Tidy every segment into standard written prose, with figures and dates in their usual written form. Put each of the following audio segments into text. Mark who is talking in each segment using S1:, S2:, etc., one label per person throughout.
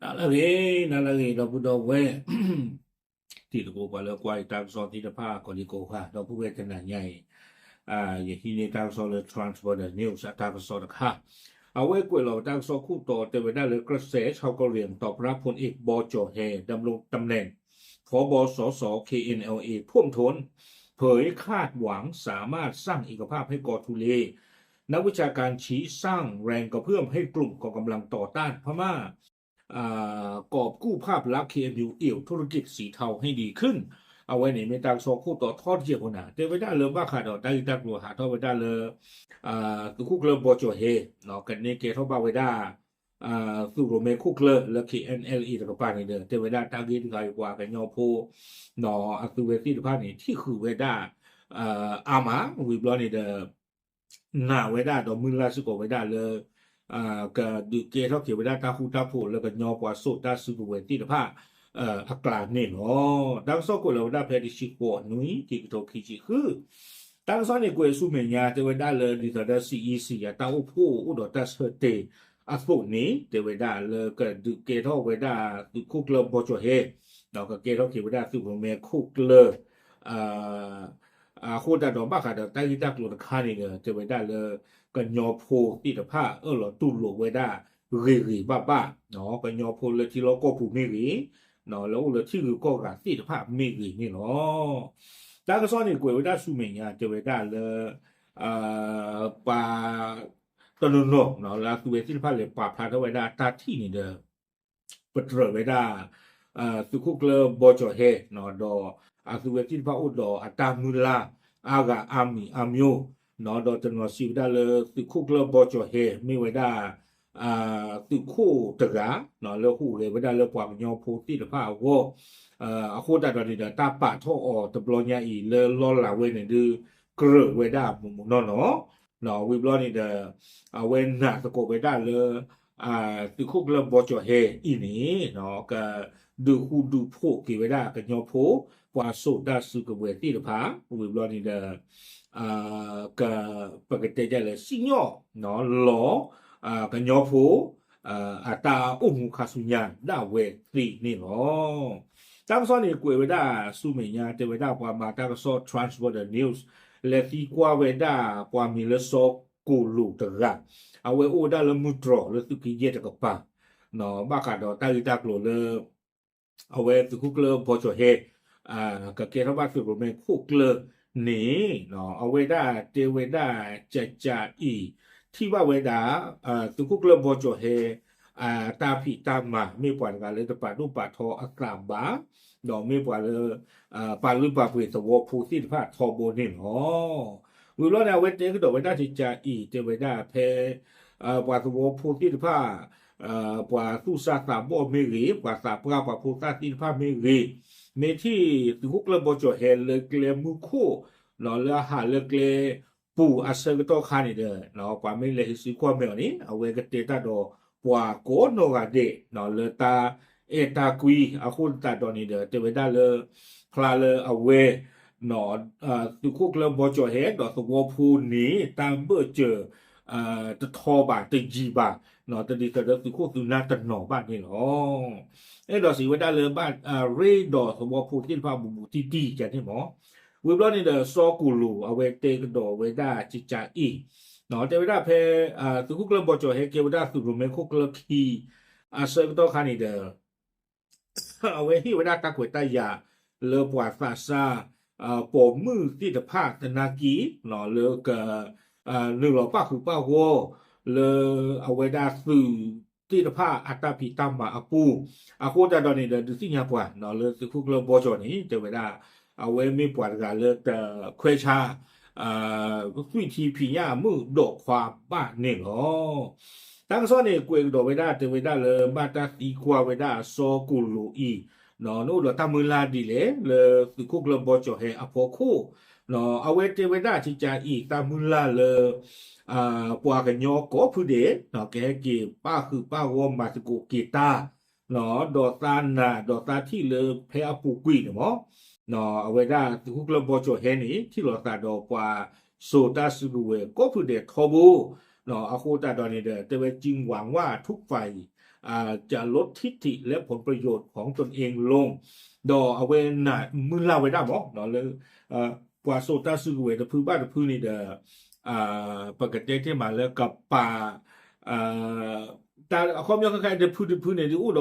S1: Nalagi do budo we ti do ko le kwai ta so ti da pa ko ni ko ha do pu we tan na nyai ye hi ni ta so le transport the news ta so da haเอาไว้กวยเราตั้งโซคู่ต่อแต่เวลาเลยกระแสชาวกะเหรี่ยงตอบรับพลเอกบอจอแฮดำรงตำแหน่งผบสส KNLA ท่วมท้นเผยคาดหวังสามารถสร้างเอกภาพให้กอทุเลนักวิชาการชี้สร้างแรงกระเพื่อมให้กลุ่มกองกำลังต่อต้านพม่ากอบกู้ภาพลักษณ์ KNU เอี่ยวธุรกิจสีเทาให้ดีขึ้นเอาไว้ในเมตาโซคู่ต่อทอดเจียคนหนาแต่เวลาเลยบ้าขาดได้ตักลัวหาทอดเวลาเลยตุคุกเลบอจเฮเนาะกันเนี่ยเกทบาเวดาสุโรเมคุกเลและ KNLE ตะกปานี่เด้อแต่เวลาตากินกายกว่ากันยอโพเนาะอัตุเวทีตะพานี่ที่คือเวดาอามาวิบลอนี่เด้อหน้าเวดาดอมือลาสุโกเวดาเลยก็ดูเกทอเขียวเวดาตาคูตาโพแล้วก็ยอกว่าโซตาสุโรเวทีตะพาอักลาเนี่ยเนาะดังโซกุเราได้เพดิชิโกนุยที่กระทบขีจิคือตั้งซ้อนในกวยสุเมียเทวดาเลยดิตาดาซีอีซีตาอุพูอุดตัสเฮเตอัสโปนี้เทวดาเลยก็ดูเกทอเวดาดูคุกเลบอจเฮเราก็เกทอเขียวเวดาสุโรเมคุกเลโคดาดอบ้าขาดตากิตากลุนคานี่เทวดาเลยก็ยอโพติตาผ้าหลอตุลโลเวดารีบ้าเนาะก็ยอโพเลยที่เราก็ผูกไม่รีเนาะแล้วเราที่ก็กาติดภาพไม่ดีนี่เนาะแต่ก็ซ้อนในกวยว่าได้สูเมียจะไปได้เลยปลาตะลุนเนาะแล้วตัวที่ภาพเลยปลาพาเท่าไว้ได้ตาที่นี่เด้อปัตรไว้ได้สุขุกเลบอจเฮเนาะดอตัวที่ภาพอุดดออัตามุลาอากาอามีอามิโอเนาะดอจันวสิวได้เลยสุขุกเลบอจเฮไม่ไว้ได้ตุคู่ตะกะเนาะแล้วคู่เลยเวลาเราปวดยอโพติตะผ้าว่าโคตรตอนนี้ตาปะท่ออตะบลอยาอีเลลอลาเวนี่ดื้อกระเวดามุมเนาะเนาะวิบลอนี่เดเวนหน้าตะโกเวดาเลยตุคู่เลบอจเฮอีนี่เนาะก็ดูคู่ดูโพกีเวดากับยอโพกว่าโซดาสุกเวติตะผ้าวิบลอนี่เดก็ปกติจะเลยสิญอเนาะหลอกันยอโฟอัตราอุ้มคาสุญญาได้เวทีนี่เนาะตั้งซ้อนนี่กวยเวดาสุเมียเทเวดาปามาตั้งซ้อน transport the news และที่กว่าเวดาปามีเลสอกูลูตระเอาไว้โอดาลมุตรอและสุกิเยตกับปาเนาะบ้าขาดตาลิตากโลเลเอาไว้สุกุกเลพอจเฮกับเกทบัตสุโรเมคุกเลนี่เนาะเอาไว้ได้เทเวดาจะอีที่ว่าเวดาตุกุกเลบอจเฮตาผีตามมาไม่ปล่อยกันเลยแต่ป่ารูปป่าทออักลามบาดอกไม่ปล่อยเลยป่าลืมป่าเปลี่ยนสวอผู้ที่ผ้าทอโบนี่อ๋อวิโรจน์เวทเองก็ดอกเวดาจิจาอีเจเวดาเพป่าสวอผู้ที่ผ้าป่าสุสาสาบอเมรีป่าสาปราป่าผู้ตาที่ผ้าเมรีเมที่ตุกุกเลบอจเฮเลยเกลมุคูหล่อเลือหาเลยเกลปูอาศัยก็ต้องขานี่เด้อเนาะความไม่เลยสิความเมื่อนี้เอาไว้ก็เตตาดอปัวโกโนกาเดเนาะเลตาตากุยอาคุณตาดอนี่เด้อเตเวดาเลคลาเลเอาไว้เนาะตุคุกเลบอจอเฮดอสวอพูนี้ตามเบอร์เจอตะทอบาตะจีบาเนาะตะดีตะเดตุคุกตุนาตะหนอบ้านนี่เนาะดอสิเวดาเลบ้านเรดอสวอพูที่พาบุตีจังนี่หมอวิบลอนี่เดอซอกูลูเอาไว้เตกดอเวดาจิจาอีเนาะเตเวดาเพตุคุกเลบอจอเฮเกเวดาสุรุเมคุกเลคีเซกตอคานี่เดอเอาไว้ที่เวดาตะกวยตายาเลปวาฟาซาปอมือที่ตะภาคตะนากีเนาะเลกเรื่องหลอป้าคือป้าโวเลเอาไว้ดาสื่อที่ตะภาคอัตตาพิตามมาอาปูอาโคตาดอนี่เดอสิญาปวาเนาะเลตุคุกเลบอจอนี่เตเวดาเอาไว้ไม่ปวดกันเลยแต่เคยชาวิธีพิญามือดอกความบ้านนี่เหรอตั้งซ้อนเนี่ยกวยดอกไว้ได้เตไว้ได้เลยมาตาตีควาไว้ได้โซกุลูอีเนาะนู่นเราทำมือลาดีเลยสุกุกเลบอจเฮอพอคู่เนาะเอาไว้เตไว้ได้ที่จะอีกตามมือลาเลยปัวกันยอก็ผู้เด็กเนาะแกกีป้าคือป้าวอมมาสกุกีตาเนาะดอกตาหนาดอกตาที่เลยเพอปูกุยเนาะเนาะเอาไว้ได้ทุกระบบจอเฮนี่ที่เราตัดดอกกว่าโซตาสุรุเวก็คือเด็กทอบูเนาะอาโคตาดอนนี่เด้อแต่ว่าจริงหวังว่าทุกฝ่าย จะลดทิฐิและผลประโยชน์ของตนเองลงดอเอาไว้หนามือเล่าไว้ได้บ่เนาะเลยกว่าโซตาซึกเวตพื้นบ้านพื้นนี่เด้อปกติที่มาแล้วกับป่าอ่าตาเขามีคล้ายๆเด้อพื้นในที่อุด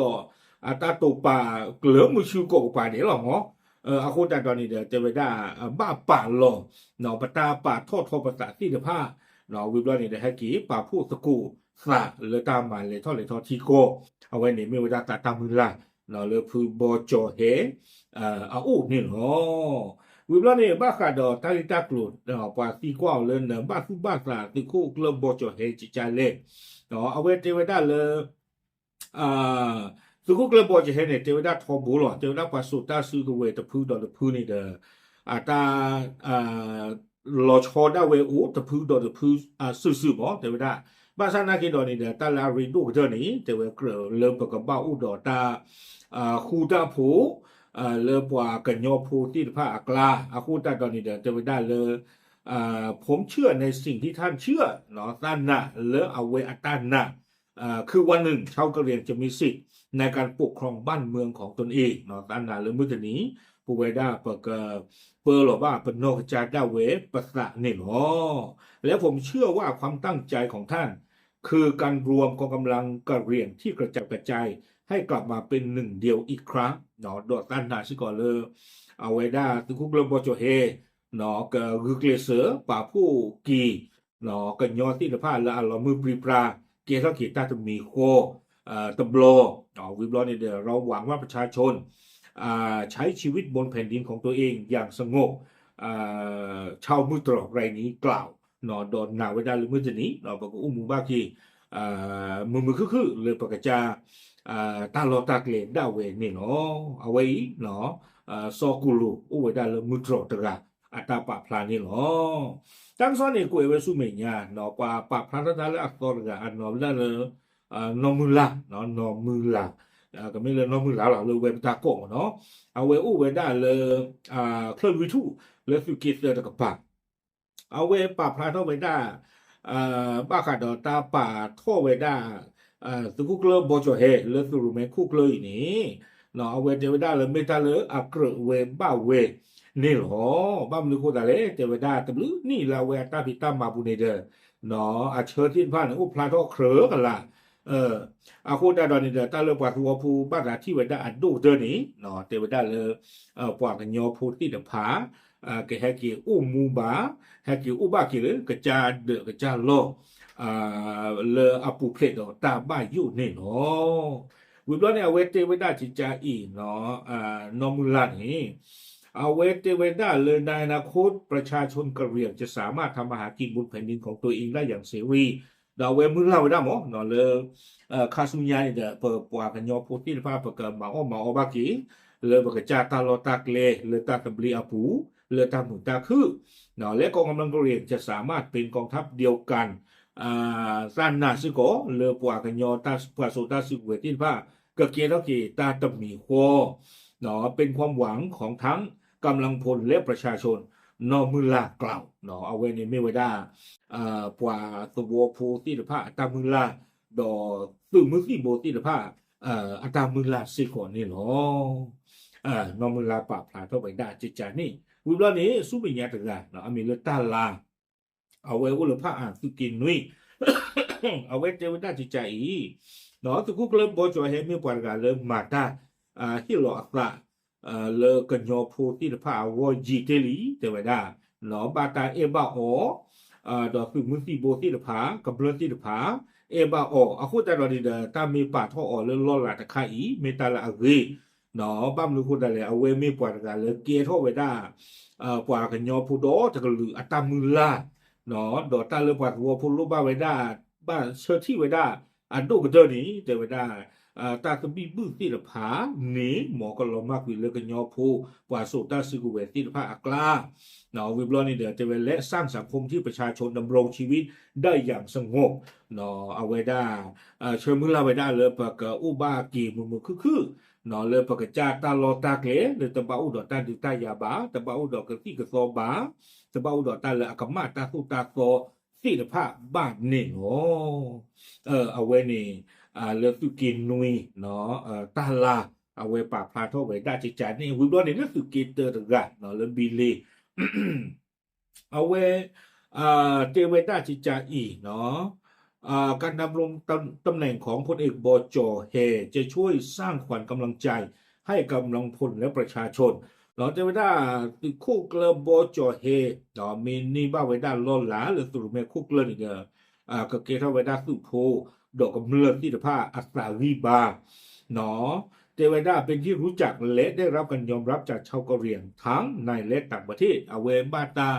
S1: อตาโตป่าเกลือมือชูโกป่าเนี่ยหรอหมออาโคตาตอนนี้เด้อจะไปได้บ้าป่าหลอเนาะปตาป่าทอภาษาที่เด้อผ้าเนาะวิบลอนี่เด้อให้กี่ป่าพูดสกูสะเลยตามมาเลยทอทีโกเอาไว้นี่มีเวลาตามมือละเนาะเลยพื้นบ่จอเฮอู้นี่เนาะ วิบลานี่บ้าขาดอตาลิตากลุดเนาะปาตีกว่าเลยเนาะบ้าฟุบ้าสาติคู่กลบบอจอเฮจิจาเล่เนาะเอาไว้เทวดาเลยอ่าติคู่กลบบอจอเฮเนี่ยเทวดาทอบูหรอเทวดาปาสุตาซื้อตัวเวตพื้นดอตพื้นนี่เด้อตาอ่าลอชอดาเวอูตพื้นดอตพื้นซื่อๆบ่เทวดาบ้าซานากิดอนี่เด้อตาลาริดูเจอนี่เทวเกลเริ่มประกับบ้าอูดอตาคูตาผูเลอปว่ากันยอพูที่พระอักลาอาคูตาตอนนี้เดี๋ยวจะไปได้เลยผมเชื่อในสิ่งที่ท่านเชื่อเนาะท่านนะเลอเอาไว้อัตานนะคือวันหนึ่งชาวกะเหรี่ยงจะมีสิทธิ์ในการปกครองบ้านเมืองของตนเองเนาะท่านนะเลอมือจะนี้ผู้ไว้ได้เปิดเปิดหรอว่าเป็นโนกจาดาเวปัสสะเนี่ยเนาะแล้วผมเชื่อว่าความตั้งใจของท่านคือการรวมกองกำลังกะเหรี่ยงที่กระจัดกระจายให้กลับมาเป็นหนึ่งเดียวอีกครั้งเนาะดอตันนาซิก่อนเลยเอาไว้ได้ทุกเรื่องบอจเฮเนาะก็คือเกลเสือป่าผู้กีเนาะก็ยอที่ละผ้าละอัลมือปรีปราเกล้าขีตาจะมีโคตบโลเนาะวิบลอนี่เดี๋ยวเราหวังว่าประชาชนใช้ชีวิตบนแผ่นดินของตัวเองอย่างสงบชาวมุตรอกไรนี้กล่าวเนาะดอนนาไว้ได้หรือมือจะนี้เนาะบอกว่าอุ้มมือบ้ากีมือคือเลยปากกาจาตาลอตากเลดาเวนี่เนาะเอาไว้เนาะซอกุลูอุไว้ได้เลยมุตรตระอัตาปะพลานี่เนาะตั้งซ้อนนี่กูเอเวสุเมียเนาะปะพลาได้เลยอักตอร์กะอันเนาะได้เลยนอมุลาเนาะนอมุลาก็ไม่เลยนอมุลาหรอกเลยเวตาโกเนาะเอาไว้อุไว้ได้เลยเคลื่อนวิทูเลยฟิกิสเลยตะกับปะเอาไว้ปะพลาเท่าไว้ได้บ้าขาดอตาป่าท่อไว้ได้ตุกุกเลบอจเฮเลตุรุเมคุกเลยนี่เนาะเอาเวเจวดาเลยเมตาเลยอักเรเวบ้าเวนี่หรอบ้ามนึกโคตรเลยเจวดาตบลือนี่ละเวตาพิตามาบุเนเดอเนาะอาเชิญที่ผ่านอุพลาท่อเครอกันละเอออาโคดาดอนนี่เดตาเลปัทัวภูบ้านที่เวดาอัดดูเดอนี่เนาะเจวดาเลยปวกกันยอพูที่เดผาque é que o muba é que o baquilo que já de que já lo le apu pledo ta ba yu ne no วิบลอเนี่ยเวเตเวดาจิจาอีเนาะนอมุลานี่เอาเวเตเวดาเลยในอนาคตประชาชนกะเหรี่ยงจะสามารถทำอาหารกินบนแผ่นดินของตัวเองได้อย่างเสรีดาวเวมือเล่าได้หมอเนาะเลยคาสุญญาเนี่ยเปิดปวากันยอโพธิภาพประกอบมาบากีเลยประกาศตาลอตากเลเลยตาตบลีอาปูเลยตาหมุนตาคือเนาะและกองกำลังกะเหรี่ยงจะสามารถเป็นกองทัพเดียวกันสร้างนาซิโกเลยปวากันยอตาปวาโซตาซิเวติภาก็เกียรติตาตบมีโคเนาะเป็นความหวังของทั้งกำลังพลและประชาชนนอมือลากล่าวเนาะเอาไว้ในไม่ไว้ได้ปว่าตัวโพธิภาตามือลาดอตื่นมือที่โบติภาอัตามือลาสิก่อนนี่เนาะนอมือลาปราบพลาเท่าไปได้จิตใจนี่วิบลานี้สู้เป็นยาตระเนาะอเมริกาลาเอาไว้อุลภาสุกินนุยเอาไว้เจวิตาจิตใจอีเนาะทุกเริ่มบอจอยให้มีปวดกันเริ่มมาตาฮิโลอักละเลกันยอโพธิภาวจีเตลีเทวดาเนาะบาตาเอบาโอดอกคือมุสิโบธิภากับเลือธิภาเอบาโออะคุตาดอดีเดตามีปาท่ออเลลอลาตะไคอีเมตาลาอรีเนาะบ้ามลูกคุดาเลเอาเวมีปวดกันเลยเกียท่อเวดาปวดกันยอพูโดจะกลืออัตามือลาเนาะดอตาเลปวดวัวพูลูบ้าเวดาบ้าเชอที่เวดาอันดูกเดนี้เทวดาตากบีบึ้งที่ละผาหนีหมอก็ลงมากวิเลกันยอพูปว่าสุตาซิกุเวที่ละผาอักลาเนาะวิบลอนี่เดือดจะเวและสร้างสังคมที่ประชาชนดำรงชีวิตได้อย่างสงบเนาะเอาไว้ได้เชิญมือลาไว้ได้เลยปากอุบากีมือคือเนาะเลยปากจาตาลอตาเกเลยตะบาอุดอตาดิตายาบาตะบาอุดอกที่กระโซบาตะบาอุดอตาเลยอักมาตาสุตาโซที่ละผาบ้านนี่เนาะเอาไว้นี่ เลสุกินนุยเนาะตาลาเอาไว้ปากพลาโทไว้ได้จิจานี่วิบล้อเนี่ยสุกิเตอร์ตระเนาะเลบิลีเอาไว้เตเวด้าจิจาอีเนาะการดำรงตำแหน่งของพลเอกบจเฮจะช่วยสร้างขวัญกำลังใจให้กำลังพลและประชาชนเราจะไม่ได้คู่เกลบจเฮเนาะมีนี่บ้าไว้ด้านลอหลาหรือสุรุเมคู่เกลนี่ก็เกท่าไว้ด้านสุโพดอกกำเนิดที่ผ้าอัสราวีบาเนาะเทวดาเป็นที่รู้จักและได้รับการยอมรับจากชาวกะเหรี่ยงทั้งในและต่างประเทศเอาเวบาตา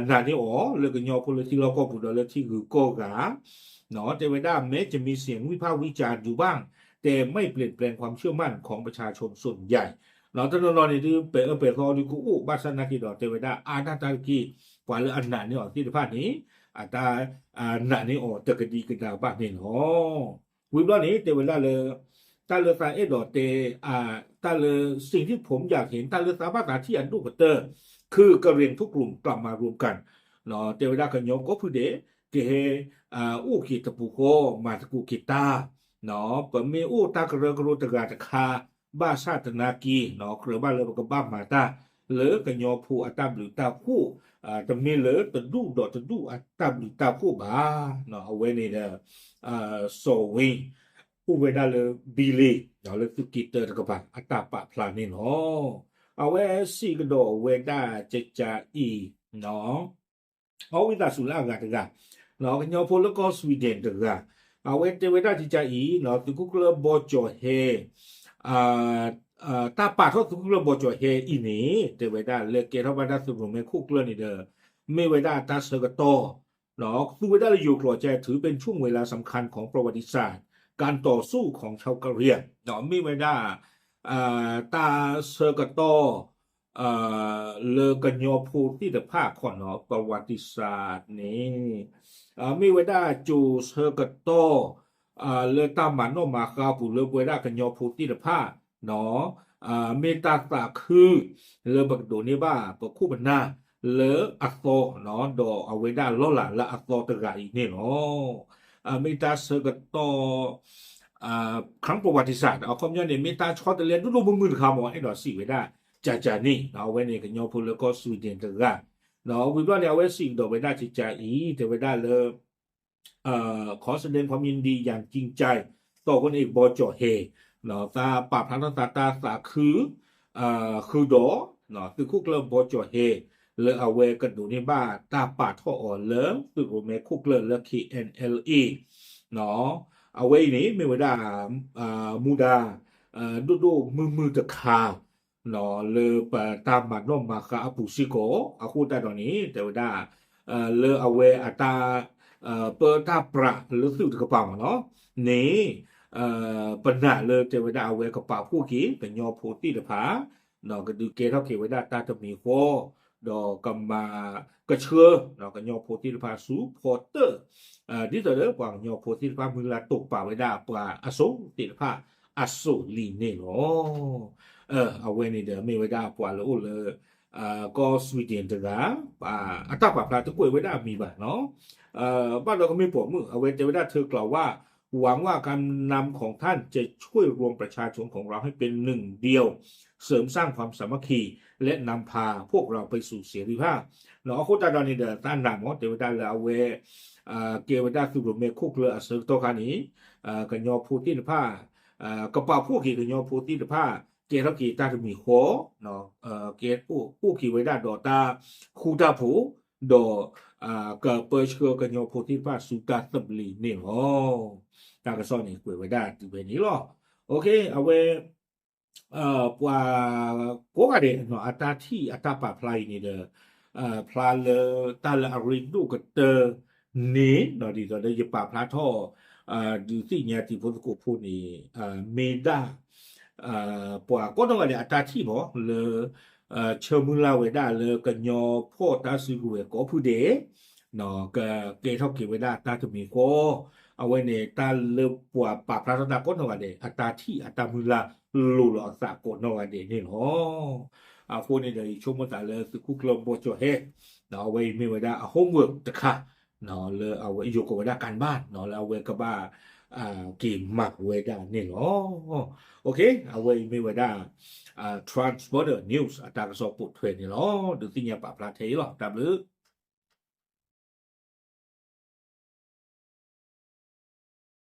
S1: นานี่อ๋อเลือกยอพลที่เราก็พูดแล้วที่คือโกกาเนาะเทวดาแม้จะมีเสียงวิพากษ์วิจารณ์อยู่บ้างแต่ไม่เปลี่ยนแปลงความเชื่อมั่นของประชาชนส่วนใหญ่เราต้องรอในที่เปเปรอดิกูอุบาสนาคิดเทวดาอาณาตากีกว่าเรื่องอันนั้นนี่อ๋อที่ภาคนี้อาตานานี่อ๋อตะกดีกันดาวบ้านนี่เนาะวิบล้อนี้เทวดาเลยตาเลสาเอดอเตตาเลสิ่งที่ผมอยากเห็นตาเลสาภาษาที่อันดูกเตอร์คือกระเรียงทุกกลุ่มกลับมารวมกันเนาะเทวดากันยกก็พูดเดเกอู้ขีตะปูโคมาตะกูกิตาเนาะปะมีอู้ตากระกระตะกาตะคาบ้าชาตนากีเนาะเครือบ้านเลยก็บ้ามาตาเหลือกันยอผู้อัตตาหรือตาผู้จะมีเหลือตะดูดอตะดูอัตตาหรือตาผู้บ้าเนาะเอาไว้ในโซวิผู้เวดาเลยบิลีเนาะเลยสุกิเตอร์ก็บ้าอัตตาปะพลานี่เนาะเอาไว้สี่กระโดเวดาเจจาอีเนาะเอาวิดาสุลากาตะกาเนาะกันยอผู้แล้วก็สวีเดนตะกาเอาไว้เทวดาจิจาอีเนาะตุกุกเลบอจอเฮตาปาทอตุกุกเลบอจอเฮอีนี่เทวดาเลเกทบาดาสุรุเมคุกเลนี่เด้อไม่เวดาตาเสกโตเนาะสุเวดาเลยอยู่กลัวใจถือเป็นช่วงเวลาสำคัญของประวัติศาสตร์การต่อสู้ของชาวกะเหรี่ยงเนาะไม่เวดาตาเสกโตเลกันยอพูที่เดภาคของเนาะประวัติศาสตร์นี่มีเวดาจูเซกโตเลตามันโนมาคาปูเลเวดากันยอพูที่เดภาคเนาะเมตาตาคือเลบักโดนี่บ้าปะคู่บันนาเลอักโตเนาะดอเอาเวดาลอละละอักโตตะกาอีนี่เนาะเมตาเซกโตครั้งประวัติศาสตร์เอาความย้อนเนี่ยเมตาช็อตเรียนดูมือคำว่าไอ้ดอกสี่เวดาจานี่เอาไว้ในกันยอพูแล้วก็สวีเดนตะกาเนาะวิบวัตเนี่ยเอาไว้สิ่งดอกเวดาจิจาอีแต่เวดาเลยขอแสดงความยินดีอย่างจริงใจต่อคนเอกบอจอเฮเนาะตาปราบพันธตาสาคือดอเนาะคือคุกเลิมบอจอเฮเลอเอาเวกันดูในบ้านตาปาดท่ออ่อนเลิมคือโรเมคุกเลิมเลคีเอ็นเอลอีเนาะเอาไว้นี้ไม่ว่าได้มูดาดูมือตะคาเนาะเลอปตามมาโนมาคาอปุซิโกอาคูได้ตอนนี้แต่ว่าได้เลอเอาเวอัตาเปิดตาประหรือสื่อกระเป๋าเนาะนี่ปัญหาเลยเทวดาเอาไว้กระเป๋าผู้ขี้เป็นยอโพธิเดผาเนาะก็ดูเกเท่าเกวดาตาจะมีโคดอกกำมากระเชือเนาะก็ยอโพธิเดผาสูโพเตอร์ดิเตอร์กว่างยอโพธิเดผามือละตกป่าไว้ได้ปลาอโศติเดผาอโศลีเนเนาะเอาไว้ในเดิมไม่ไว้ได้ปลาแล้วเลยก็สวีเดนตะกาอัตตาปาพลาตะกุยไว้ได้มีบ้างเนาะบ้านเราก็มีปลอกมือเอาไว้เทวดาเธอกล่าวว่าหวังว่าการนำของท่านจะช่วยรวมประชาชนของเราให้เป็นหนึ่งเดียวเสริมสร้างความสามัคคีและนำพาพวกเราไปสู่เสรีภาพเนาะโคตรดอนนี่เดต้านนำของเทวดาเลยเอาไว้เกวดาคือรวมเมคุกเลอเสริมตัวกันนี้กันยอพูตินผ้ากระเป๋าพวกขี่กันยอพูตินผ้าเกทักขี่ตาจะมีโคเนาะเกตผู้ขี่ไว้ได้ดอตาคูตาผูดอก็เปิดเชื่อกันยอโพธิภาสุตาตบลีนี่โอ้ตากระซ่อนนี่กวยไว้ได้ที่เป็นนี้หรอโอเคเอาไว้ปว่าโกกะเดเนาะอัตาที่อัตาปะพลายนี่เด้อพลาเลตาลอาริดูกเตอนี่เนาะดีตอนได้ยปะพลาท่อดูที่เนี่ยที่ผมก็พูดนี่เมดาปว่าก็ต้องอะไรอัตาที่บ่เลเชอมุลาเวดาเลกันยอพ่อตาซิกุเวก็ผู้เดเนาะก็เกเท่าเกเวดาตาจะมีก็เอาไว้ในตาเลปว่าปาพระตาก็ต้องอะไรอัตาที่อัตามุลาลูลอสากโนอะไรนี่เนาะพูดในเดี๋ยวช่วงมันแต่เลยคือคุกลมโบจเฮเนาะเอาไว้มีเวดาโฮมเวิร์กตะค่ะเนาะเลยเอาไว้อยู่กับเวดาการบ้านเนาะแล้วเอาไว้กับบ้า กี่มักเวดานี่เหรอโอเคเอาไว้ไม่เวดาtransporter news ตากระสอบปุดเทรนนี่เหรอดูที่เนี่ยปะพลาเทหรอดับหรือ